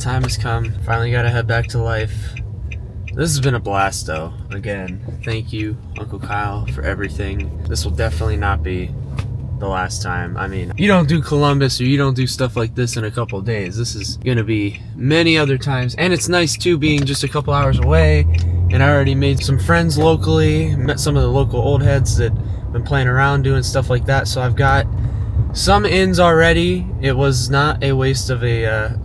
time has come. Finally gotta head back to life. This has been a blast though. Again, thank you, Uncle Kyle, for everything. This will definitely not be the last time. I mean, you don't do Columbus or you don't do stuff like this in a couple of days. This is gonna be many other times. And it's nice too being just a couple hours away. And I already made some friends locally, met some of the local old heads that been playing around doing stuff like that. So I've got some ins already. It was not a waste of an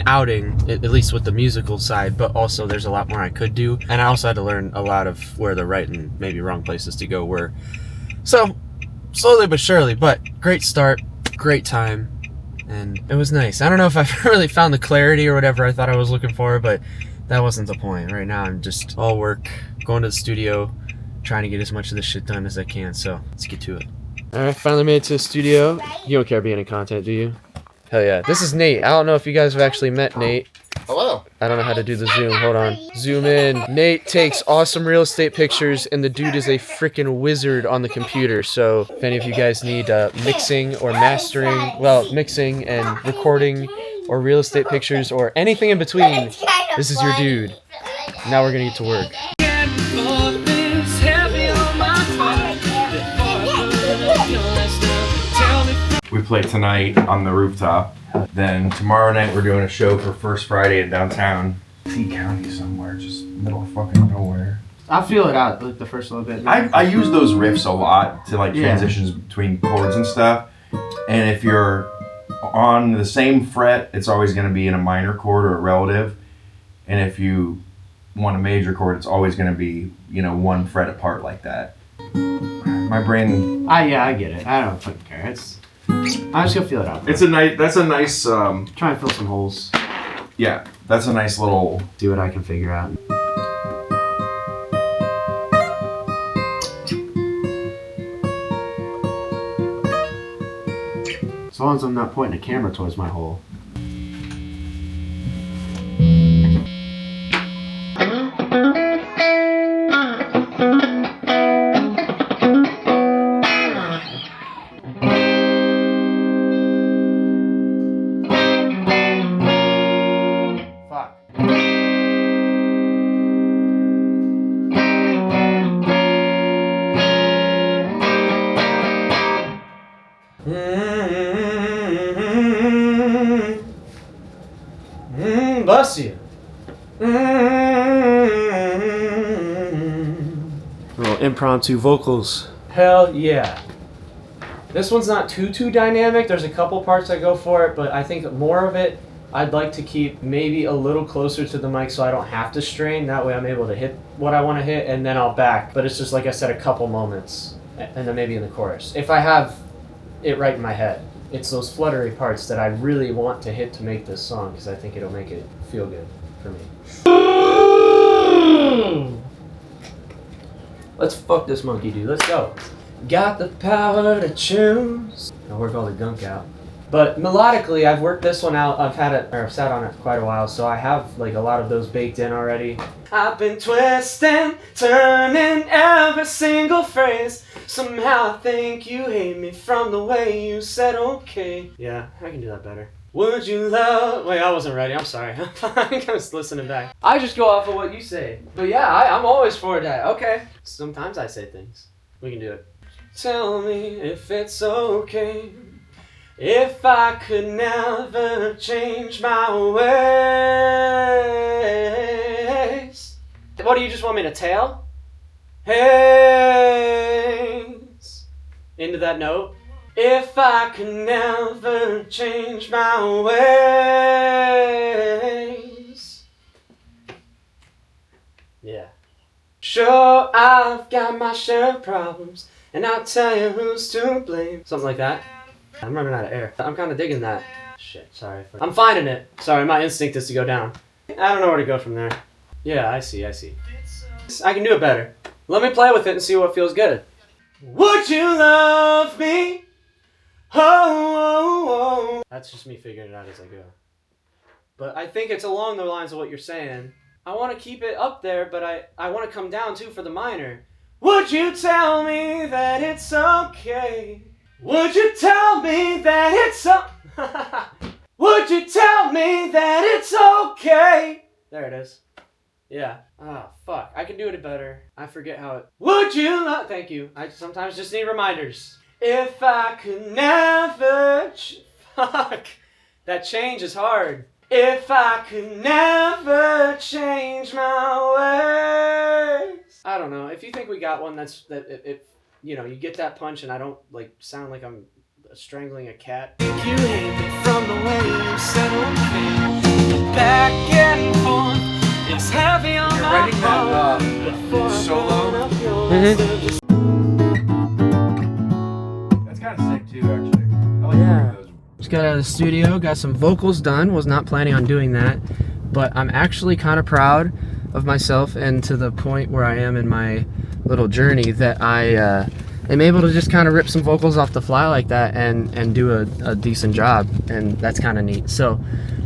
outing, at least with the musical side, but also there's a lot more I could do. And I also had to learn a lot of where the right and maybe wrong places to go were. So slowly but surely, but great start, great time, and it was nice. I don't know if I've really found the clarity or whatever I thought I was looking for, but that wasn't the point. Right now I'm just all work, going to the studio, trying to get as much of this shit done as I can, so let's get to it. Alright, finally made it to the studio. You don't care being in content, do you? Hell yeah. This is Nate. I don't know if you guys have actually met Nate. Hello. I don't know how to do the zoom. Hold on. Zoom in. Nate takes awesome real estate pictures, and the dude is a freaking wizard on the computer. So if any of you guys need mixing or mastering, well, mixing and recording or real estate pictures or anything in between, this is your dude. Now we're gonna get to work. We play tonight on the rooftop. Then tomorrow night we're doing a show for First Friday in downtown T County somewhere, just middle of fucking nowhere. I'll feel it out like the first little bit. I use those riffs a lot to like transitions between chords and stuff. And if you're on the same fret, it's always going to be in a minor chord or a relative. And if you want a major chord, it's always going to be, you know, one fret apart like that. My brain. Yeah, I get it. I don't fucking care. I'm just gonna feel it out. Bro. It's a nice. That's a nice. Try and fill some holes. Yeah, that's a nice little. Do what I can figure out. As long as I'm not pointing a camera towards my hole. Bless you. Little impromptu vocals. Hell yeah. This one's not too dynamic. There's a couple parts I go for it, but I think more of it I'd like to keep maybe a little closer to the mic so I don't have to strain. That way I'm able to hit what I want to hit and then I'll back. But it's just, like I said, a couple moments. And then maybe in the chorus. If I have it right in my head. It's those fluttery parts that I really want to hit to make this song because I think it'll make it feel good for me. Let's fuck this monkey, dude. Let's go. Got the power to choose. I'll work all the gunk out. But melodically, I've worked this one out. I've sat on it quite a while, so I have like a lot of those baked in already. I've been twisting, turning every single phrase. Somehow I think you hate me from the way you said okay. Yeah, I can do that better. Would you love... Wait, I wasn't ready. I'm sorry. I'm just listening back. I just go off of what you say. But yeah, I'm always for that. Okay. Sometimes I say things. We can do it. Tell me if it's okay if I could never change my ways. What do you just want me to tail? Haze into that note. If I could never change my ways. Yeah. Sure, I've got my share of problems, and I'll tell you who's to blame. Something like that. I'm running out of air. I'm kind of digging that. Shit, sorry. I'm finding it. Sorry, my instinct is to go down. I don't know where to go from there. Yeah, I see. I can do it better. Let me play with it and see what feels good. Would you love me? Oh, oh, oh. That's just me figuring it out as I go. But I think it's along the lines of what you're saying. I want to keep it up there, but I want to come down too for the minor. Would you tell me that it's okay? Would you tell me that it's Would you tell me that it's okay? There it is. Yeah. Oh, fuck. I can do it better. I forget how it... Would you not... Thank you. I sometimes just need reminders. If I could never... Fuck. That change is hard. If I could never change my ways. I don't know. If you think we got one you know, you get that punch and I don't, like, sound like I'm strangling a cat. You hate me from the way you said okay. Back and forth. It's heavy on my heart. Solo. That's kind of sick too, actually. I like those. Just got out of the studio, got some vocals done. Was not planning on doing that, but I'm actually kind of proud of myself and to the point where I am in my little journey that I am able to just kind of rip some vocals off the fly like that and do a decent job, and that's kind of neat. So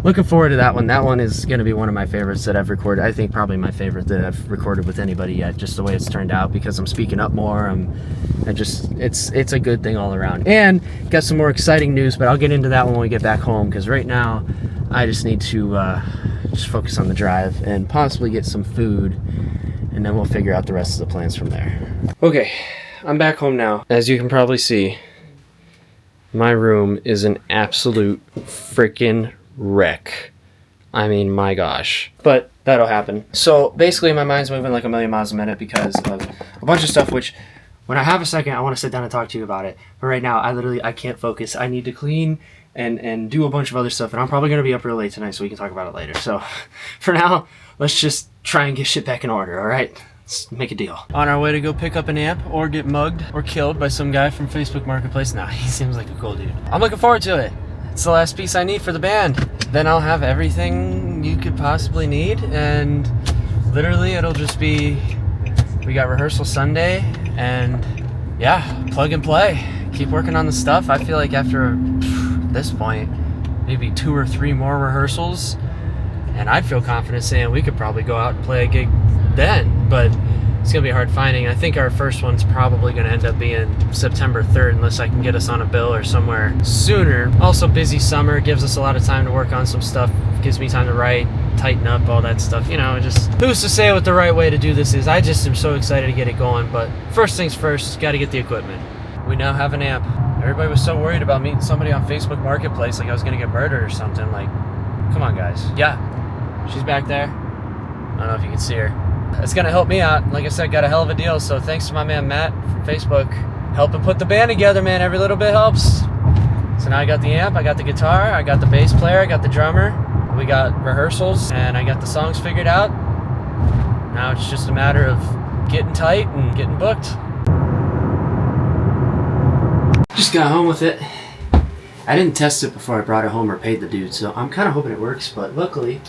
looking forward to that one. That one is going to be one of my favorites that I've recorded. I think probably my favorite that I've recorded with anybody yet, just the way it's turned out, because I'm speaking up more. It's a good thing all around. And got some more exciting news, but I'll get into that one when we get back home, because right now I just need to just focus on the drive and possibly get some food, and then we'll figure out the rest of the plans from there. Okay, I'm back home now. As you can probably see, my room is an absolute freaking wreck. I mean, my gosh. But that'll happen. So basically my mind's moving like a million miles a minute because of a bunch of stuff, which when I have a second, I want to sit down and talk to you about it. But right now, I can't focus. I need to clean and do a bunch of other stuff, and I'm probably going to be up real late tonight, so we can talk about it later. So for now, let's just try and get shit back in order, all right? Let's make a deal. On our way to go pick up an amp or get mugged or killed by some guy from Facebook Marketplace. Nah, he seems like a cool dude. I'm looking forward to it. It's the last piece I need for the band. Then I'll have everything you could possibly need, and literally it'll just be, we got rehearsal Sunday, and yeah, plug and play. Keep working on the stuff. I feel like after this point, maybe 2 or 3 more rehearsals, and I'd feel confident saying we could probably go out and play a gig then, but it's gonna be hard finding. I think our first one's probably gonna end up being September 3rd, unless I can get us on a bill or somewhere sooner. Also, busy summer gives us a lot of time to work on some stuff, gives me time to write, tighten up, all that stuff. You know, just who's to say what the right way to do this is. I just am so excited to get it going, but first things first, gotta get the equipment. We now have an amp. Everybody was so worried about meeting somebody on Facebook Marketplace like I was gonna get murdered or something. Like, come on guys. Yeah, she's back there. I don't know if you can see her. It's gonna help me out. Like I said, got a hell of a deal, so thanks to my man Matt from Facebook helping put the band together, man. Every little bit helps. So now I got the amp, I got the guitar, I got the bass player, I got the drummer, we got rehearsals, and I got the songs figured out. Now it's just a matter of getting tight and getting booked. Just got home with it. I didn't test it before I brought it home or paid the dude, so I'm kind of hoping it works, but luckily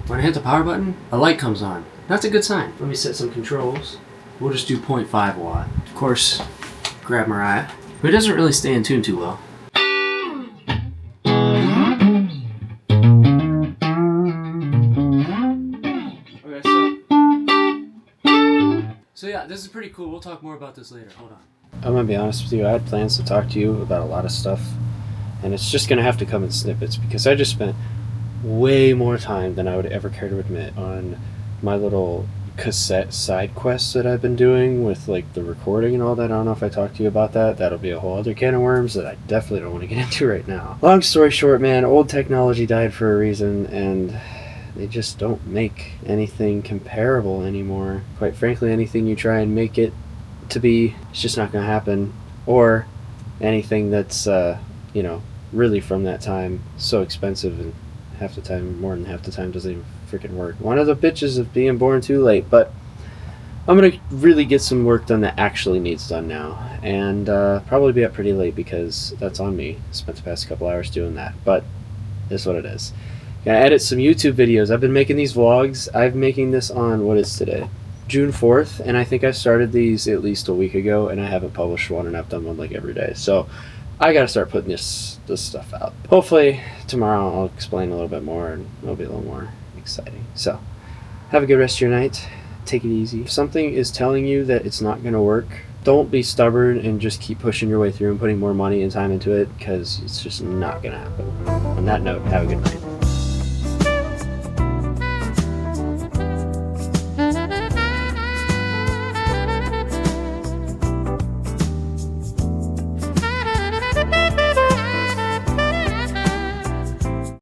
when I hit the power button, a light comes on. That's a good sign. Let me set some controls. We'll just do 0.5 watt. Of course, grab Mariah, who doesn't really stay in tune too well. Okay, so yeah, this is pretty cool. We'll talk more about this later. Hold on. I'm gonna be honest with you. I had plans to talk to you about a lot of stuff, and it's just gonna have to come in snippets because I just spent way more time than I would ever care to admit on my little cassette side quests that I've been doing with like the recording and all that. I don't know if I talked to you about that. That'll be a whole other can of worms that I definitely don't want to get into right now. Long story short, man, old technology died for a reason, and they just don't make anything comparable anymore. Quite frankly, anything you try and make it to be, it's just not going to happen. Or anything that's you know, really from that time, so expensive, and half the time, more than half the time, doesn't even freaking work. One of the bitches of being born too late, but I'm gonna really get some work done that actually needs done now, and probably be up pretty late because that's on me. Spent the past couple hours doing that, but it's what it is. Gotta edit some YouTube videos. I've been making these vlogs. I'm making this on, what is today? June 4th, and I think I started these at least a week ago, and I haven't published one, and I've done one like every day. So I gotta start putting this stuff out. Hopefully tomorrow I'll explain a little bit more, and it'll be a little more exciting. So have a good rest of your night. Take it easy. If something is telling you that it's not gonna work, don't be stubborn and just keep pushing your way through and putting more money and time into it, because it's just not going to happen. On that note, have a good night.